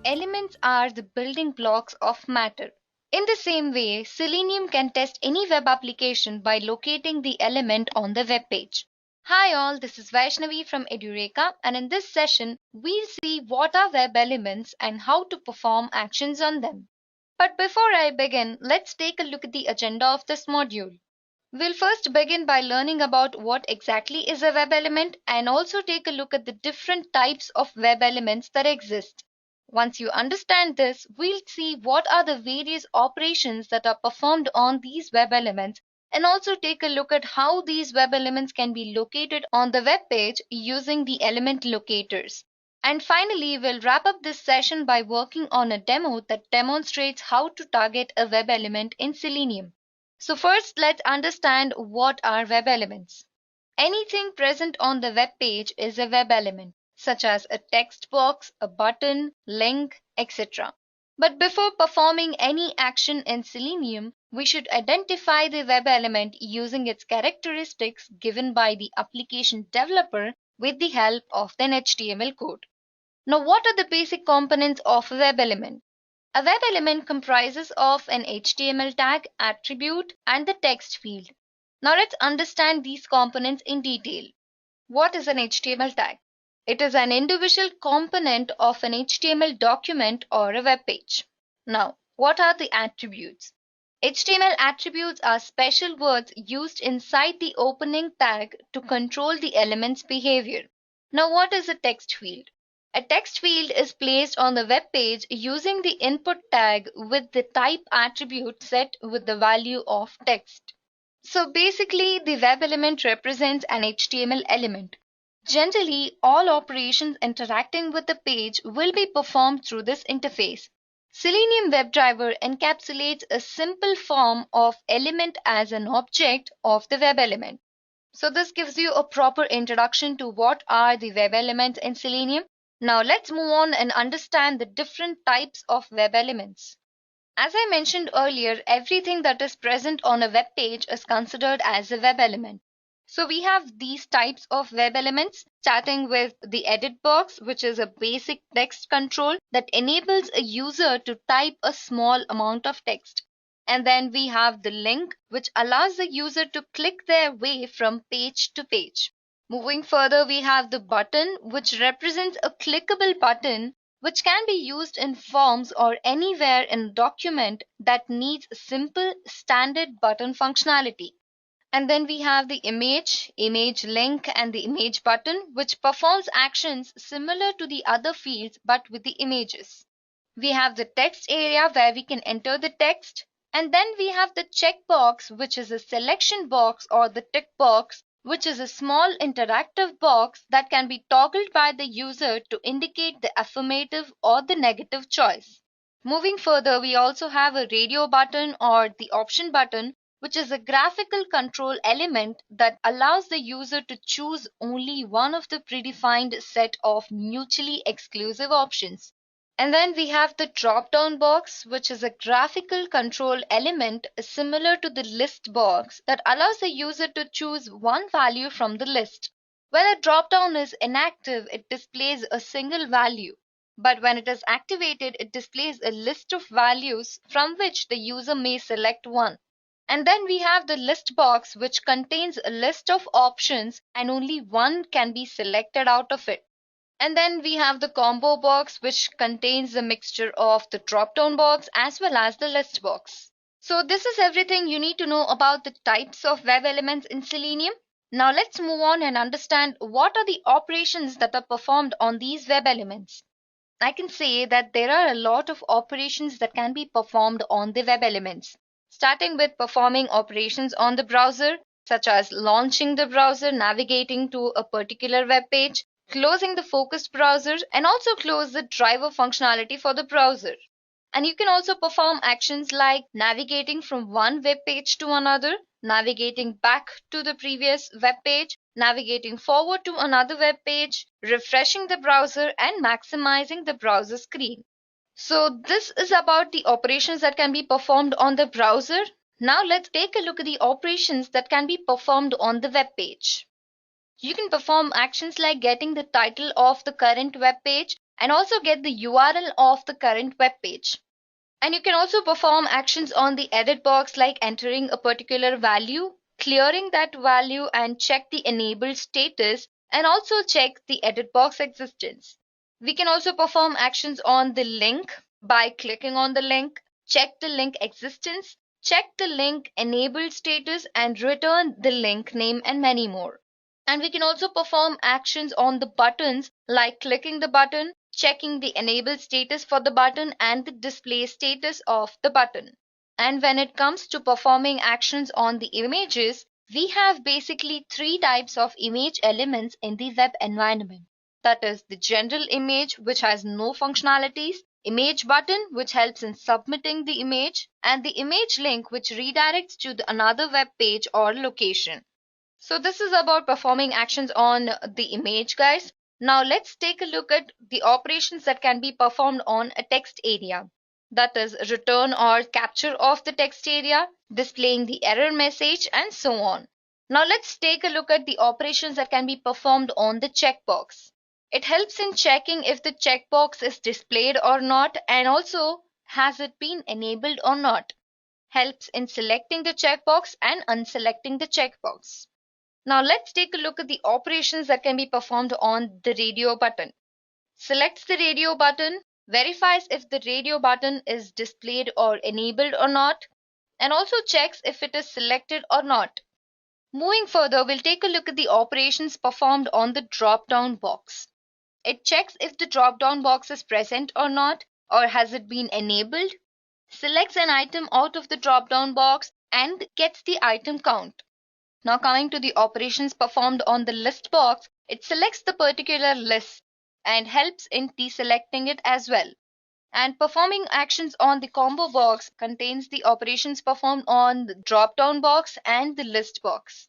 Elements are the building blocks of matter. In the same way, Selenium can test any web application by locating the element on the web page. Hi all, this is Vaishnavi from Edureka, and in this session, we'll see what are web elements and how to perform actions on them. But before I begin, let's take a look at the agenda of this module. We'll first begin by learning about what exactly is a web element and also take a look at the different types of web elements that exist. Once you understand this, we'll see what are the various operations that are performed on these web elements and also take a look at how these web elements can be located on the web page using the element locators. And finally, we'll wrap up this session by working on a demo that demonstrates how to target a web element in Selenium. So first, let's understand what are web elements. Anything present on the web page is a web element, such as a text box, a button, link, etc. But before performing any action in Selenium, we should identify the web element using its characteristics given by the application developer with the help of an HTML code. Now, what are the basic components of a web element? A web element comprises of an HTML tag, attribute, and the text field. Now let's understand these components in detail. What is an HTML tag? It is an individual component of an HTML document or a web page. Now, what are the attributes? HTML attributes are special words used inside the opening tag to control the element's behavior. Now, what is a text field? A text field is placed on the web page using the input tag with the type attribute set with the value of text. So basically, the web element represents an HTML element. Generally, all operations interacting with the page will be performed through this interface. Selenium WebDriver encapsulates a simple form of element as an object of the web element. So this gives you a proper introduction to what are the web elements in Selenium. Now let's move on and understand the different types of web elements. As I mentioned earlier, everything that is present on a web page is considered as a web element. So we have these types of web elements, starting with the edit box, which is a basic text control that enables a user to type a small amount of text. And then we have the link, which allows the user to click their way from page to page. Moving further, we have the button, which represents a clickable button which can be used in forms or anywhere in a document that needs simple standard button functionality. And then we have the image link, and the image button, which performs actions similar to the other fields but with the images. We have the text area where we can enter the text. And then we have the checkbox, which is a selection box, or the tick box, which is a small interactive box that can be toggled by the user to indicate the affirmative or the negative choice. Moving further, we also have a radio button or the option button, which is a graphical control element that allows the user to choose only one of the predefined set of mutually exclusive options. And then we have the drop-down box, which is a graphical control element similar to the list box that allows the user to choose one value from the list. When a drop-down is inactive, it displays a single value. But when it is activated, it displays a list of values from which the user may select one. And then we have the list box, which contains a list of options and only one can be selected out of it. And then we have the combo box, which contains a mixture of the drop-down box as well as the list box. So this is everything you need to know about the types of web elements in Selenium. Now let's move on and understand what are the operations that are performed on these web elements. I can say that there are a lot of operations that can be performed on the web elements, starting with performing operations on the browser, such as launching the browser, navigating to a particular web page, closing the focused browser, and also close the driver functionality for the browser. And you can also perform actions like navigating from one web page to another, navigating back to the previous web page, navigating forward to another web page, refreshing the browser, and maximizing the browser screen. So this is about the operations that can be performed on the browser. Now let's take a look at the operations that can be performed on the web page. You can perform actions like getting the title of the current web page, and also get the URL of the current web page. And you can also perform actions on the edit box like entering a particular value, clearing that value, and check the enabled status, and also check the edit box existence. We can also perform actions on the link by clicking on the link, check the link existence, check the link enabled status, and return the link name, and many more. And we can also perform actions on the buttons like clicking the button, checking the enable status for the button, and the display status of the button. And when it comes to performing actions on the images, we have basically three types of image elements in the web environment. That is the general image, which has no functionalities, image button, which helps in submitting the image, and the image link, which redirects to another web page or location. So this is about performing actions on the image, guys. Now let's take a look at the operations that can be performed on a text area. That is return or capture of the text area, displaying the error message, and so on. Now let's take a look at the operations that can be performed on the checkbox. It helps in checking if the checkbox is displayed or not, and also has it been enabled or not. Helps in selecting the checkbox and unselecting the checkbox. Now let's take a look at the operations that can be performed on the radio button. Selects the radio button, verifies if the radio button is displayed or enabled or not, and also checks if it is selected or not. Moving further, we'll take a look at the operations performed on the drop-down box. It checks if the drop-down box is present or not, or has it been enabled, selects an item out of the drop-down box, and gets the item count. Now coming to the operations performed on the list box, it selects the particular list and helps in deselecting it as well. And performing actions on the combo box contains the operations performed on the drop-down box and the list box.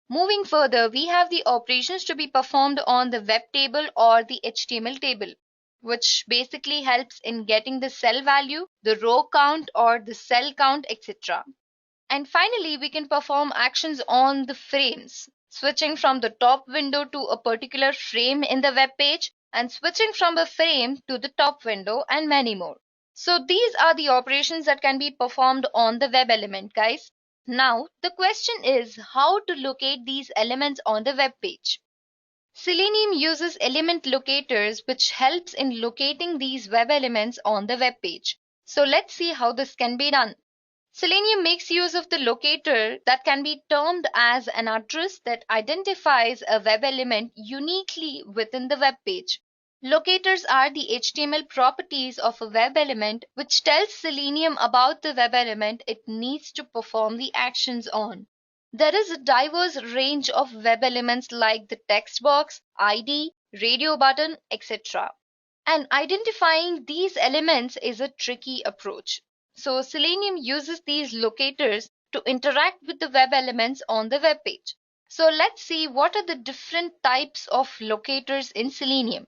Moving further, we have the operations to be performed on the web table or the HTML table, which basically helps in getting the cell value, the row count or the cell count, etc. And finally, we can perform actions on the frames, switching from the top window to a particular frame in the web page, and switching from a frame to the top window, and many more. So these are the operations that can be performed on the web element, guys. Now, the question is how to locate these elements on the web page. Selenium uses element locators, which helps in locating these web elements on the web page. So let's see how this can be done. Selenium makes use of the locator that can be termed as an address that identifies a web element uniquely within the web page. Locators are the HTML properties of a web element which tells Selenium about the web element it needs to perform the actions on. There is a diverse range of web elements like the text box, ID, radio button, etc. And identifying these elements is a tricky approach. So Selenium uses these locators to interact with the web elements on the web page. So let's see what are the different types of locators in Selenium.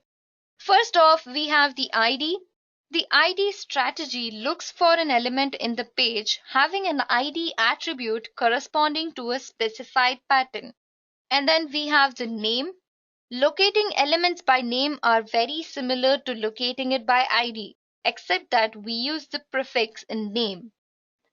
First off, we have the ID. The ID strategy looks for an element in the page having an ID attribute corresponding to a specified pattern. And then we have the name. Locating elements by name are very similar to locating it by ID, except that we use the prefix in name.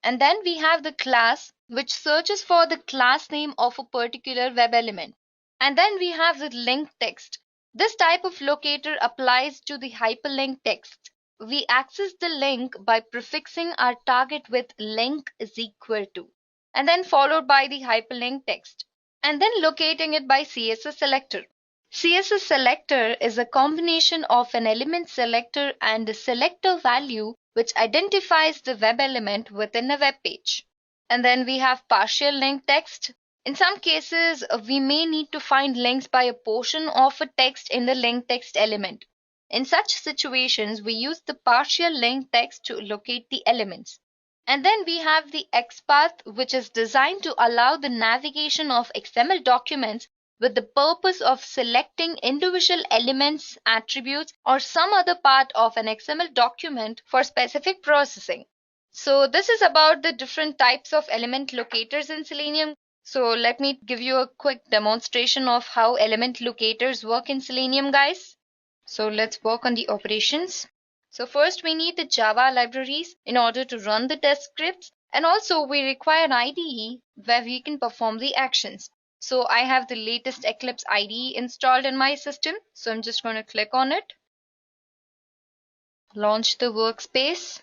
And then we have the class, which searches for the class name of a particular web element. And then we have the link text. This type of locator applies to the hyperlink text. We access the link by prefixing our target with link is equal to, and then followed by the hyperlink text, and then locating it by CSS selector. CSS selector is a combination of an element selector and a selector value which identifies the web element within a web page. And then we have partial link text. In some cases, we may need to find links by a portion of a text in the link text element. In such situations, we use the partial link text to locate the elements. And then we have the XPath, which is designed to allow the navigation of XML documents with the purpose of selecting individual elements, attributes, or some other part of an XML document for specific processing. So this is about the different types of element locators in Selenium. So let me give you a quick demonstration of how element locators work in Selenium, guys. So let's work on the operations. So first we need the Java libraries in order to run the test scripts, and also we require an IDE where we can perform the actions. So I have the latest Eclipse IDE installed in my system, so I'm just going to click on it, launch the workspace.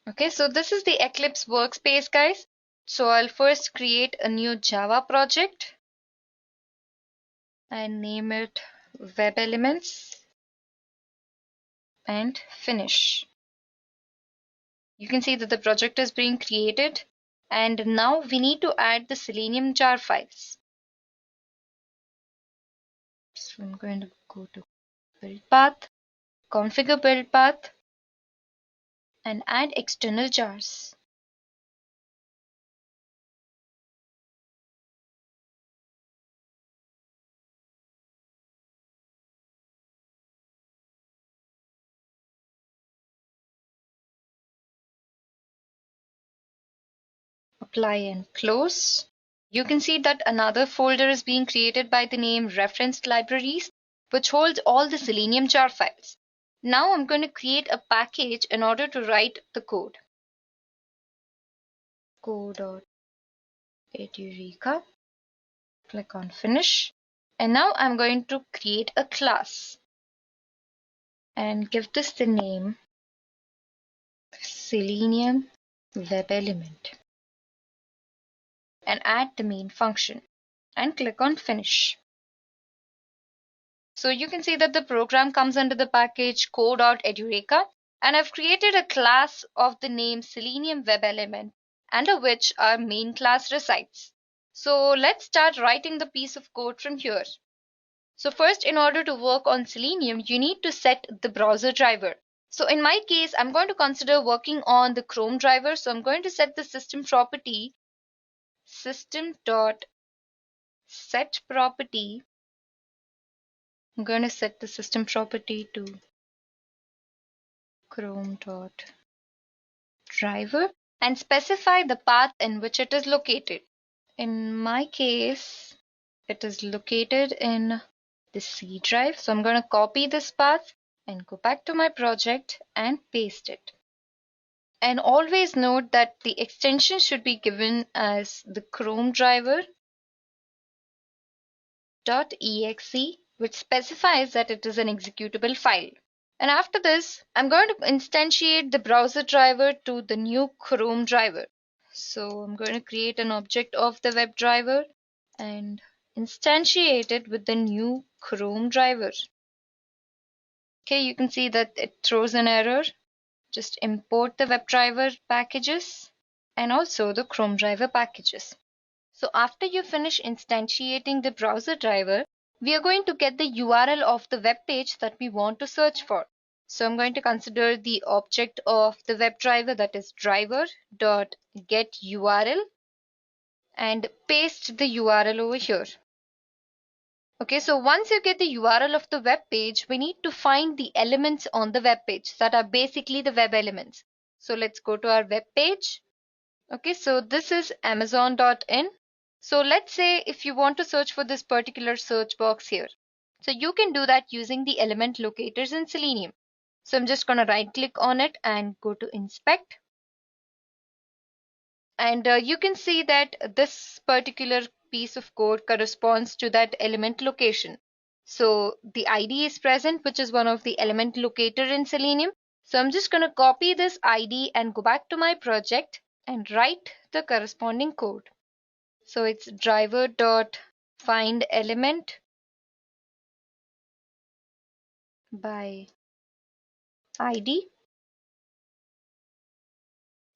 Okay, so this is the Eclipse workspace, guys. So I'll first create a new Java project and name it WebElements and finish. You can see that the project is being created, and now we need to add the Selenium jar files. So I'm going to go to build path, configure build path, and add external jars. Apply and close. You can see that another folder is being created by the name referenced libraries, which holds all the Selenium jar files. Now I'm going to create a package in order to write the code. 𝐶.Edureka. Click on finish. And now I'm going to create a class and give this the name Selenium WebElement and add the main function and click on finish. So you can see that the program comes under the package 𝐶.Edureka, and I've created a class of the name Selenium WebElement under which our main class resides. So let's start writing the piece of code from here. So first, in order to work on Selenium, you need to set the browser driver. So in my case, I'm going to consider working on the Chrome driver. So I'm going to set the system property system.setProperty. I'm going to set the system property to Chrome.driver and specify the path in which it is located. In my case, it is located in the C drive. So I'm going to copy this path and go back to my project and paste it. And always note that the extension should be given as the Chrome driver .exe, which specifies that it is an executable file. And after this, I'm going to instantiate the browser driver to the new Chrome driver. So I'm going to create an object of the web driver and instantiate it with the new Chrome driver. Okay, you can see that it throws an error. Just import the WebDriver packages and also the Chrome driver packages. So after you finish instantiating the browser driver, we are going to get the URL of the web page that we want to search for. So I'm going to consider the object of the WebDriver, that is driver.getURL, and paste the URL over here. Okay, so once you get the URL of the web page, we need to find the elements on the web page that are basically the web elements. So let's go to our web page. Okay, so this is amazon.in. So let's say if you want to search for this particular search box here. So you can do that using the element locators in Selenium. So I'm just going to right click on it and go to inspect. And you can see that this particular piece of code corresponds to that element location. So the ID is present, which is one of the element locator in Selenium. So I'm just going to copy this ID and go back to my project and write the corresponding code. So it's driver.findElement by ID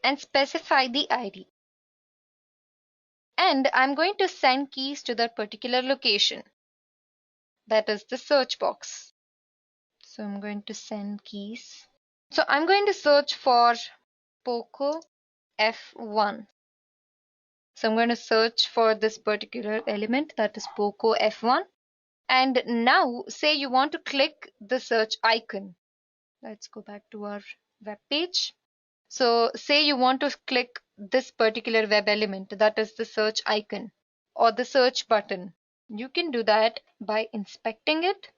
and specify the ID. And I'm going to send keys to that particular location. That is the search box. So I'm going to send keys. So I'm going to search for Poco F1. So I'm going to search for this particular element, that is Poco F1. And now say you want to click the search icon. Let's go back to our web page. So say you want to click this particular web element, that is the search icon or the search button. You can do that by inspecting it.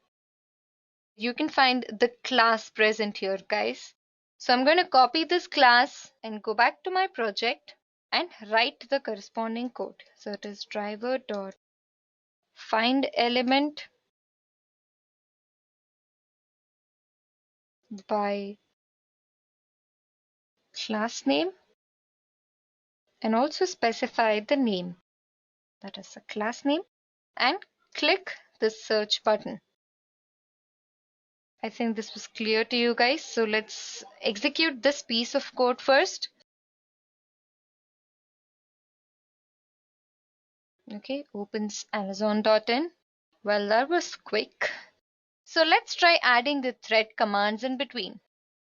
You can find the class present here, guys. So I'm going to copy this class and go back to my project and write the corresponding code. So it is driver dot find element by class name, and also specify the name, that is the class name, and click the search button. I think this was clear to you guys. So let's execute this piece of code first. Okay, opens Amazon.in. Well, that was quick. So let's try adding the thread commands in between.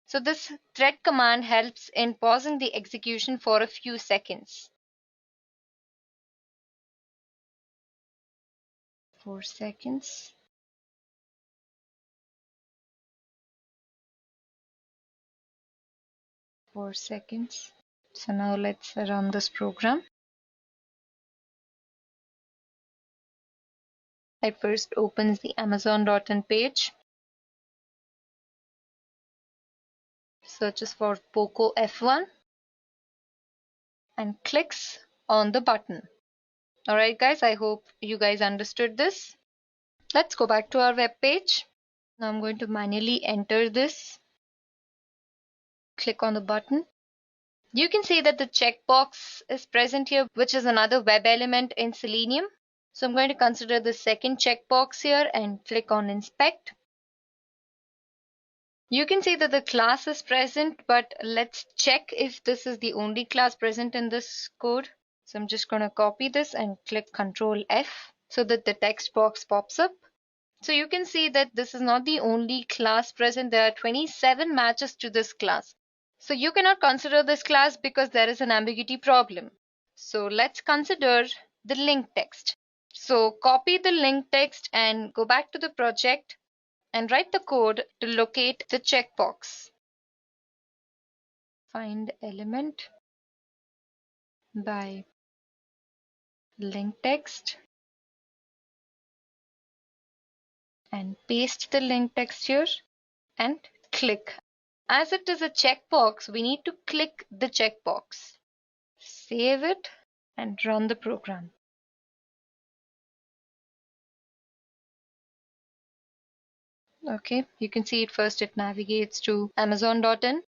So this thread command helps in pausing the execution for a few seconds. 4 seconds. 4 seconds. So now let's run this program. It first opens the Amazon.in page, searches for POCO F1, and clicks on the button. Alright guys, I hope you guys understood this. Let's go back to our web page. Now I'm going to manually enter this. Click on the button. You can see that the checkbox is present here, which is another web element in Selenium. So I'm going to consider the second checkbox here and click on inspect. You can see that the class is present, but let's check if this is the only class present in this code. So I'm just going to copy this and click Ctrl F so that the text box pops up. So you can see that this is not the only class present. There are 27 matches to this class. So you cannot consider this class because there is an ambiguity problem. So let's consider the link text. So copy the link text and go back to the project and write the code to locate the checkbox. Find element by link text and paste the link text here and click. As it is a checkbox, we need to click the checkbox. Save it and run the program. Okay, you can see it first. It navigates to Amazon.in,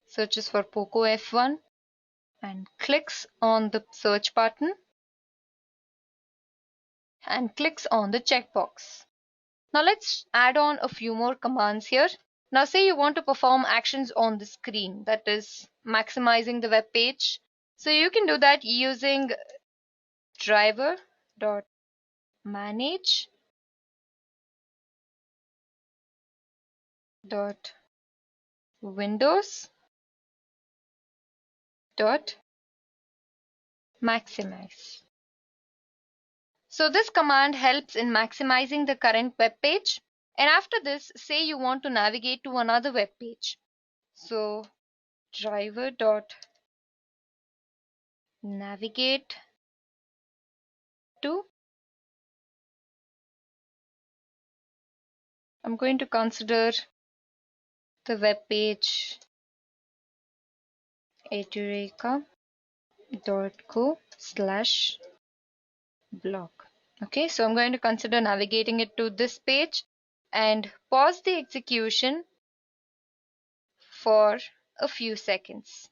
searches for POCO F1 and clicks on the search button and clicks on the checkbox. Now let's add on a few more commands here. Now say you want to perform actions on the screen, that is maximizing the web page. So you can do that using driver.manage.windows.maximize. So this command helps in maximizing the current web page. And after this, say you want to navigate to another web page. So driver.navigate to, I'm going to consider the web page edureka.co/blog. Okay, so I'm going to consider navigating it to this page and pause the execution for a few seconds.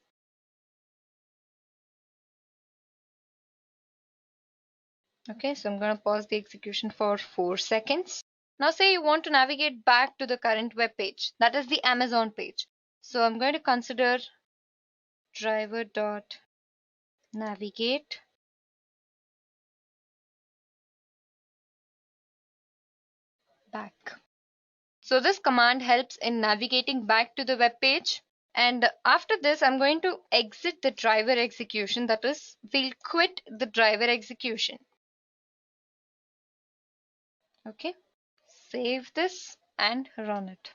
Okay, so I'm going to pause the execution for 4 seconds. Now say you want to navigate back to the current web page, that is the Amazon page. So I'm going to consider driver.navigate back. So this command helps in navigating back to the web page. And after this, I'm going to exit the driver execution. That is, we'll quit the driver execution. Okay, save this and run it.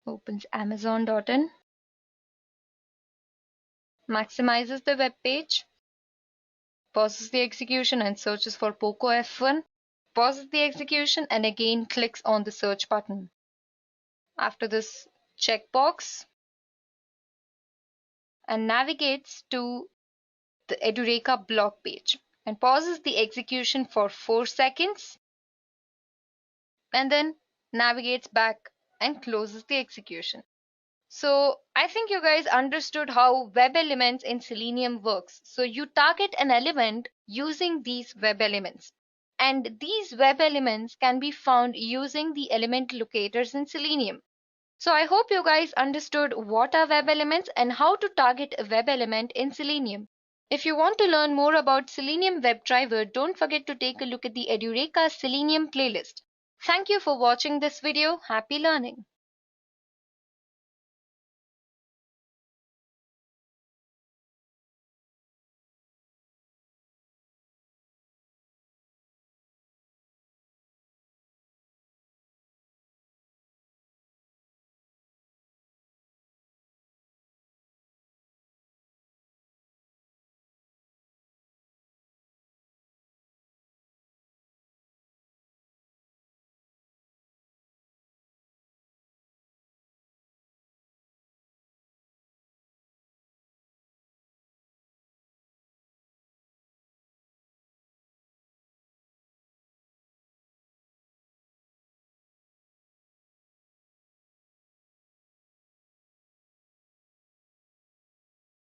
Opens Amazon.in, maximizes the web page, pauses the execution and searches for POCO F1, pauses the execution and again clicks on the search button. After this checkbox, and navigates to the Edureka blog page and pauses the execution for 4 seconds and then navigates back and closes the execution. So I think you guys understood how web elements in Selenium works. So you target an element using these web elements. And these web elements can be found using the element locators in Selenium. So I hope you guys understood what are web elements and how to target a web element in Selenium. If you want to learn more about Selenium WebDriver, don't forget to take a look at the Edureka Selenium playlist. Thank you for watching this video. Happy learning!